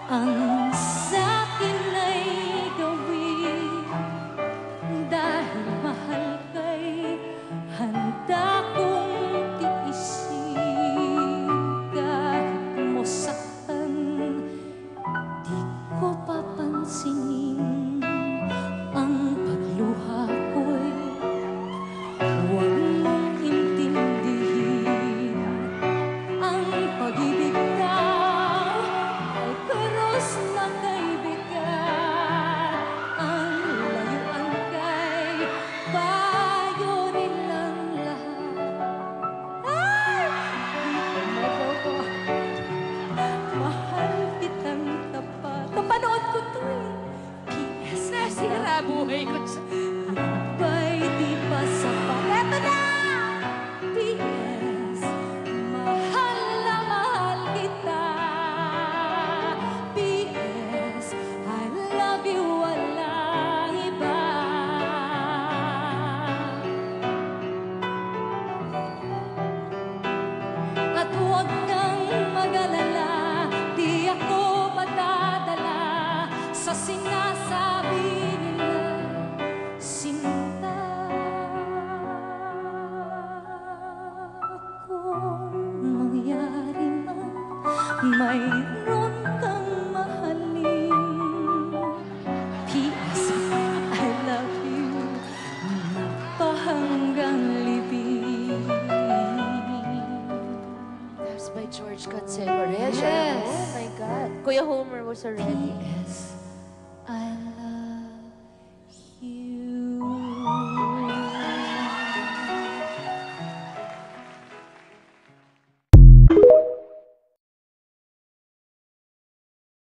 ang sa'kin ay gawin dahil mahal kay handa kong tiisin kahit mo saktan di ko papansinin ang pagluha ko'y huwag mong intindihin ang pag-ibig daw ay krus na kaibigan ang layuan kay bayunin ng lahat. Ay! Mahal kitang tapat. Napanood ko to eh. P.S. Nasira buhay ko sa... Ba'y di ba sapat? Eto na! P.S. Mahal na mahal kita. P.S. I love you, walang iba. At huwag kang mag-alala, di ako madadala sa sinasabi nila, sinta. Kung mangyari man, mayroon kang mahalin. P.S. I love you, napahanggang libing. That's by George Canseco. Yes. Oh my God. Kuya Homer was already. P.S.